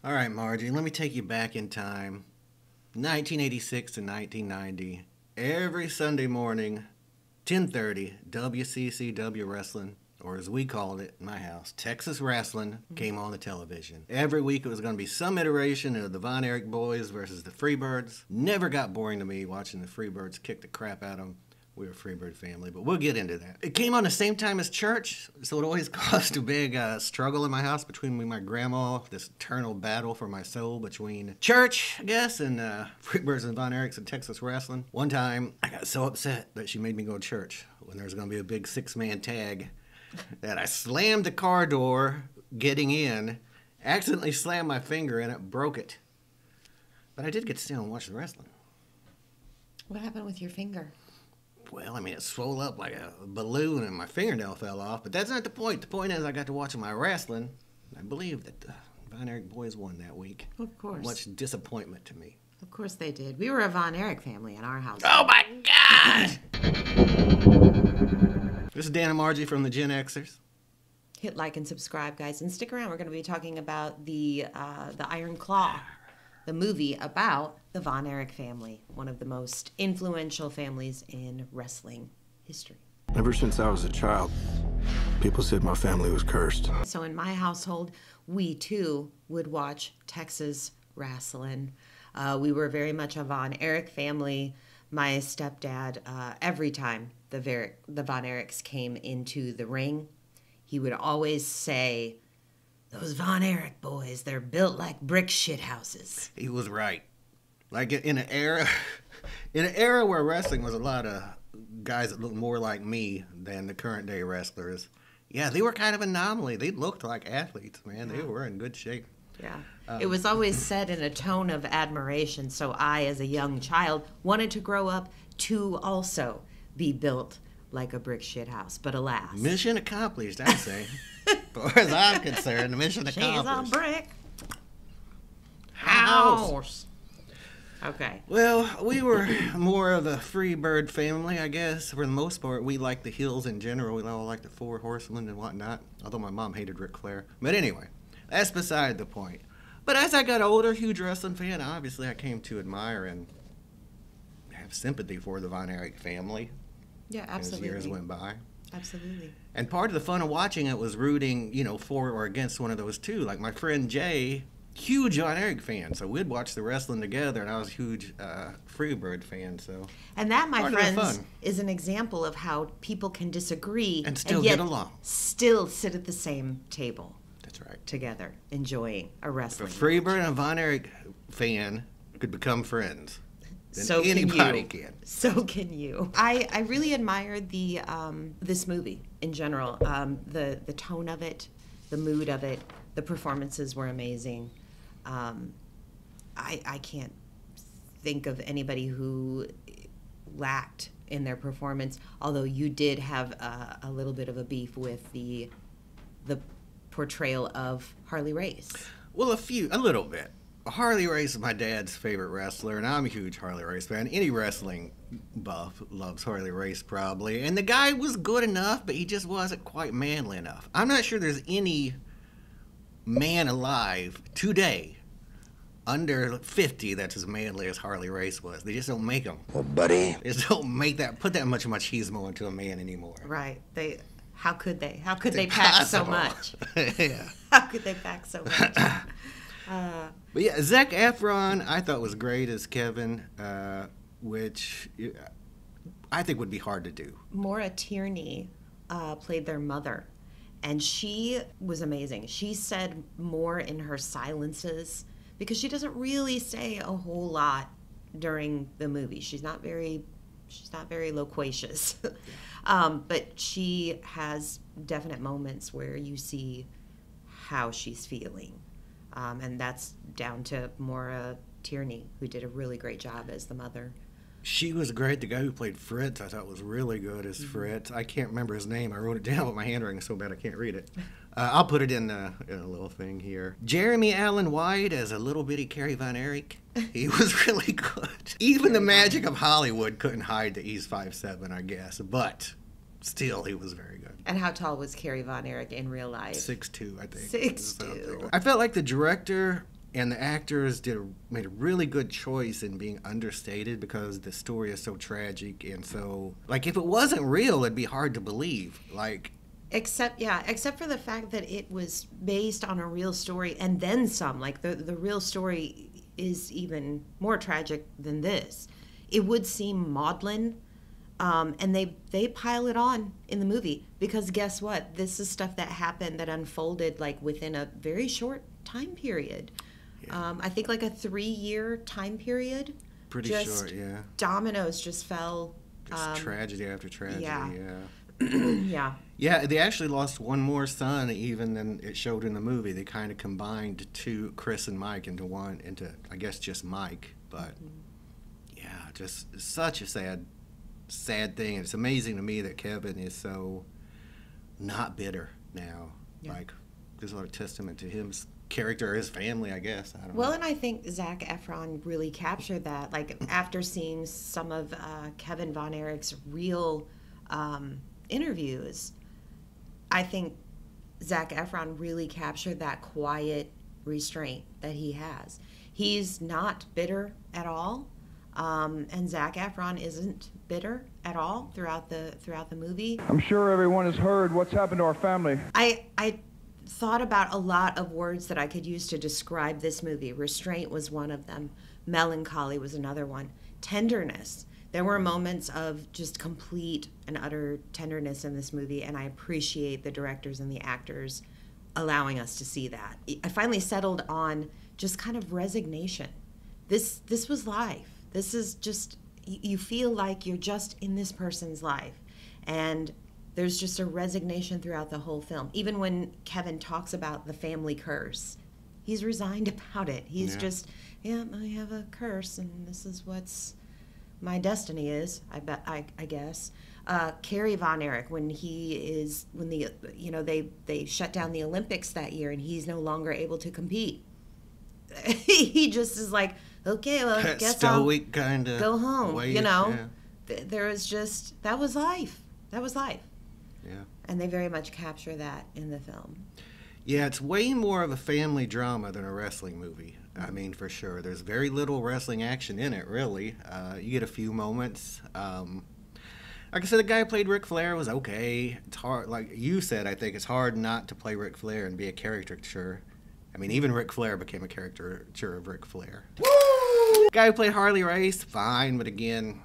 All right, Margie, let me take you back in time. 1986 to 1990. Every Sunday morning, 10:30, WCCW Wrestling, or as we called it in my house, Texas Wrestling, came on the television. Every week it was going to be some iteration of the Von Erich Boys versus the Freebirds. Never got boring to me watching the Freebirds kick the crap out of them. We're a Freebird family, but we'll get into that. It came on the same time as church, so it always caused a big struggle in my house between me and my grandma, this eternal battle for my soul between church, I guess, and Freebirds and Von Erichs and Texas Wrestling. One time, I got so upset that she made me go to church when there was going to be a big 6-man tag that I slammed the car door getting in, accidentally slammed my finger in it, broke it. But I did get to stay and watch the wrestling. What happened with your finger? Well, I mean, it swelled up like a balloon and my fingernail fell off, but that's not the point. The point is I got to watch my wrestling. I believe that the Von Erich boys won that week. Of course. Much disappointment to me. Of course they did. We were a Von Erich family in our house. Oh, my God! This is Dan and Margie from the Gen-Xers. Hit like and subscribe, guys. And stick around. We're going to be talking about the Iron Claw, the movie about the Von Erich family, one of the most influential families in wrestling history. Ever since I was a child, people said my family was cursed. So in my household, we too would watch Texas wrestling. We were very much a Von Erich family. My stepdad, every time the Von Erichs came into the ring, he would always say, "Those Von Erich boys, they're built like brick shithouses." He was right. Like in an era where wrestling was a lot of guys that looked more like me than the current day wrestlers. Yeah, they were kind of an anomaly. They looked like athletes, man. They were in good shape. Yeah. It was always said in a tone of admiration. So I, as a young child, wanted to grow up to also be built like a brick shithouse. But alas. Mission accomplished, I say. As far as I'm concerned, the mission accomplished. She's a brick house. Okay. Well, we were more of a Freebird family, I guess. For the most part, we liked the heels in general. We all liked the Four Horsemen and whatnot. Although my mom hated Ric Flair. But anyway, that's beside the point. But as I got older, huge wrestling fan, obviously I came to admire and have sympathy for the Von Erich family. Yeah, absolutely. As years went by. Absolutely. And part of the fun of watching it was rooting, for or against one of those two. Like my friend Jay, huge Von Erich fan, so we'd watch the wrestling together, and I was a huge Freebird fan. So, and that, my friends, is an example of how people can disagree and still get along, still sit at the same table. That's right, together, enjoying a wrestling. If a Freebird and a Von Erich fan could become friends, then so anybody can. So can you. I really admired the this movie in general. The tone of it, the mood of it, the performances were amazing. I can't think of anybody who lacked in their performance, although you did have a little bit of a beef with the portrayal of Harley Race. Well, a little bit. Harley Race is my dad's favorite wrestler, and I'm a huge Harley Race fan. Any wrestling buff loves Harley Race, probably. And the guy was good enough, but he just wasn't quite manly enough. I'm not sure there's any man alive today under 50 that's as manly as Harley Race was. They just don't make them. Well, buddy. They just don't put that much machismo into a man anymore. Right. How could they? How could they pack so much? Yeah. How could they pack so much? But yeah, Zac Efron I thought was great as Kevin, which I think would be hard to do. Maura Tierney played their mother, and she was amazing. She said more in her silences because she doesn't really say a whole lot during the movie. She's not very loquacious. But she has definite moments where you see how she's feeling. And that's down to Maura Tierney, who did a really great job as the mother. She was great. The guy who played Fritz, I thought was really good as Fritz. I can't remember his name. I wrote it down, but my handwriting is so bad I can't read it. I'll put it in a little thing here. Jeremy Allen White as a little bitty Kerry Von Erich. He was really good. Even the magic of Hollywood couldn't hide that he's 5'7", I guess. But still, he was very good. And how tall was Kerry Von Erich in real life? 6'2", I think. 6'2". I felt like the director And the actors made a really good choice in being understated because the story is so tragic and so, like, if it wasn't real, it'd be hard to believe. Like, except for the fact that it was based on a real story and then some. Like, the real story is even more tragic than this. It would seem maudlin, and they pile it on in the movie because guess what? This is stuff that happened that unfolded like within a very short time period. Yeah. I think like a 3-year time period. Pretty short, yeah. Dominoes just fell. Just tragedy after tragedy, yeah. Yeah. Yeah, they actually lost one more son even than it showed in the movie. They kind of combined Chris and Mike into I guess just Mike. But yeah, just such a sad thing. It's amazing to me that Kevin is so not bitter now. Yeah. Like, there's a lot of testament to his character, his family, I guess. I don't know. And I think Zac Efron really captured that. Like, after seeing some of Kevin Von Erich's real interviews, I think Zac Efron really captured that quiet restraint that he has. He's not bitter at all, and Zac Efron isn't bitter at all throughout the movie. I'm sure everyone has heard what's happened to our family. I thought about a lot of words that I could use to describe this movie. Restraint was one of them. Melancholy was another one. Tenderness. There were moments of just complete and utter tenderness in this movie, and I appreciate the directors and the actors allowing us to see that. I finally settled on just kind of resignation. This was life. This is just, you feel like you're just in this person's life. And there's just a resignation throughout the whole film. Even when Kevin talks about the family curse, he's resigned about it. He's just, I have a curse, and this is what's my destiny is, I guess. Kerry Von Erich, when they shut down the Olympics that year and he's no longer able to compete, he just is like, okay, well, I guess stoic kind of go home. Way, There was just, that was life. Yeah. And they very much capture that in the film. Yeah, it's way more of a family drama than a wrestling movie. I mean, for sure. There's very little wrestling action in it, really. You get a few moments. Like I said, the guy who played Ric Flair was okay. It's hard, like you said, I think it's hard not to play Ric Flair and be a caricature. I mean, even Ric Flair became a caricature of Ric Flair. Woo! The guy who played Harley Race, fine, but again,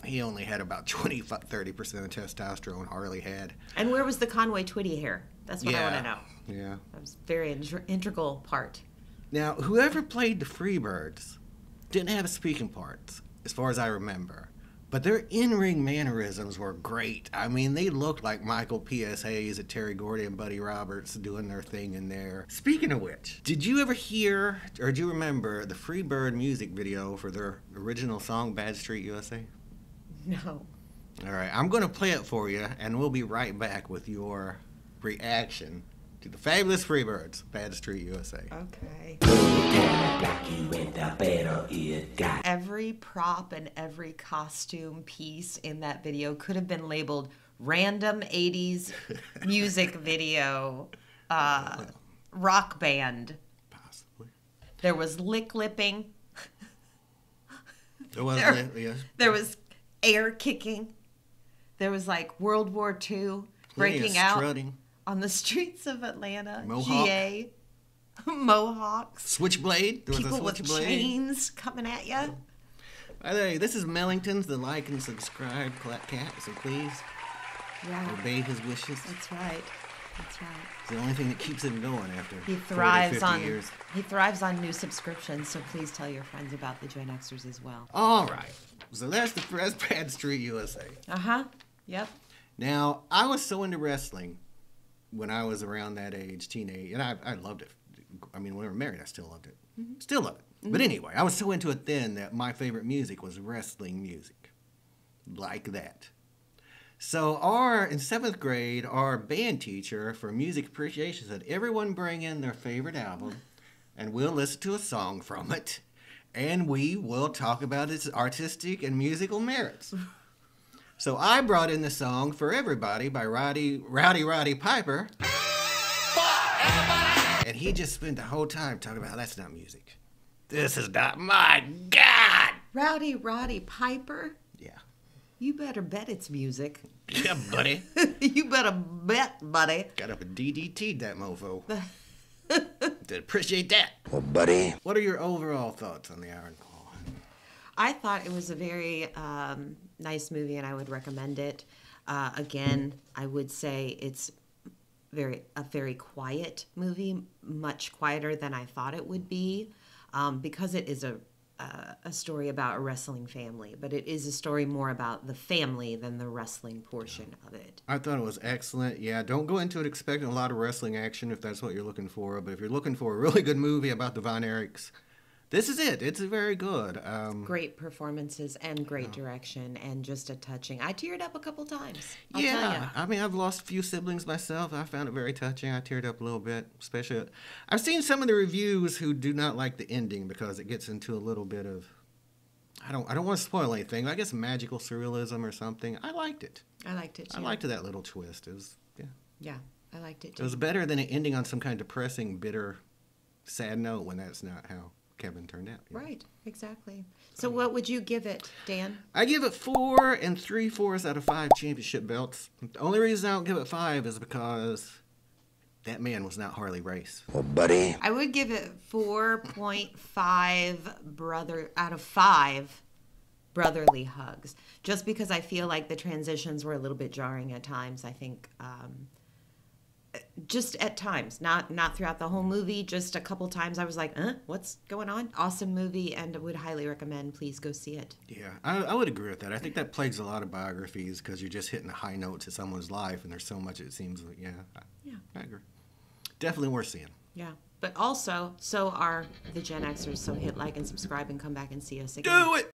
he only had about 30% of the testosterone Harley had. And where was the Conway Twitty hair? That's what I want to know. Yeah. That was a very integral part. Now, whoever played the Freebirds didn't have speaking parts, as far as I remember. But their in-ring mannerisms were great. I mean, they looked like Michael P.S. Hayes and Terry Gordy and Buddy Roberts doing their thing in there. Speaking of which, did you ever hear, or do you remember, the Freebird music video for their original song, Bad Street USA? No. All right, I'm going to play it for you, and we'll be right back with your reaction to the fabulous Freebirds, Bad Street USA. Okay. Every prop and every costume piece in that video could have been labeled random 80s music video rock band. Possibly. There was lipping. There was, yes. There was air kicking. There was like World War II breaking out on the streets of Atlanta. Mohawk. GA. Mohawks. Switchblade. There was people a switchblade. with chains coming at you. By the way, this is Mellingtons, the like and subscribe cat, so please obey his wishes. That's right. It's the only thing that keeps him going after he 40, 50 years. He thrives on new subscriptions, so please tell your friends about the Gen-Xers as well. All right. So that's Bad Street USA. Uh-huh. Yep. Now, I was so into wrestling when I was around that age, teenage, and I loved it. I mean, when we were married, I still loved it. Mm-hmm. Still love it. Mm-hmm. But anyway, I was so into it then that my favorite music was wrestling music. Like that. So in 7th grade, our band teacher for music appreciation said, everyone bring in their favorite album, and we'll listen to a song from it, and we will talk about its artistic and musical merits. So I brought in the song For Everybody by Rowdy Piper. For everybody. And he just spent the whole time talking about how that's not music. This is not my God. Rowdy Roddy Piper. Yeah. You better bet it's music. Yeah, buddy. You better bet, buddy. Got up and DDT'd that mofo. Did appreciate that. Well, buddy. What are your overall thoughts on the Iron Claw? I thought it was a very nice movie, and I would recommend it. Again, I would say it's a very quiet movie, much quieter than I thought it would be, because it is a story about a wrestling family, but it is a story more about the family than the wrestling portion of it. I thought it was excellent. Yeah, don't go into it expecting a lot of wrestling action if that's what you're looking for. But if you're looking for a really good movie about the Von Erichs, this is it. It's very good. Great performances and great direction and just a touching. I teared up a couple times. I'll tell Yeah, ya. I mean, I've lost a few siblings myself. I found it very touching. I teared up a little bit, especially. I've seen some of the reviews who do not like the ending because it gets into a little bit of. I don't want to spoil anything. I guess magical surrealism or something. I liked it. I liked it too. I liked that little twist. It was Yeah, I liked it It too. was better than it ending on some kind of depressing, bitter, sad note when that's not how Kevin turned out. You know? Right, exactly. So what would you give it, Dan? I give it 4 3/4 out of 5 championship belts. The only reason I don't give it 5 is because that man was not Harley Race. Well, buddy. I would give it 4.5 out of 5 brotherly hugs, just because I feel like the transitions were a little bit jarring at times. I think just at times, not throughout the whole movie, just a couple times I was like, what's going on? Awesome movie, and would highly recommend. Please go see it. Yeah, I would agree with that. I think that plagues a lot of biographies because you're just hitting the high notes of someone's life, and there's so much it seems like, I agree. Definitely worth seeing. Yeah. But also, so are the Gen-Xers, so hit like and subscribe and come back and see us again. Do it!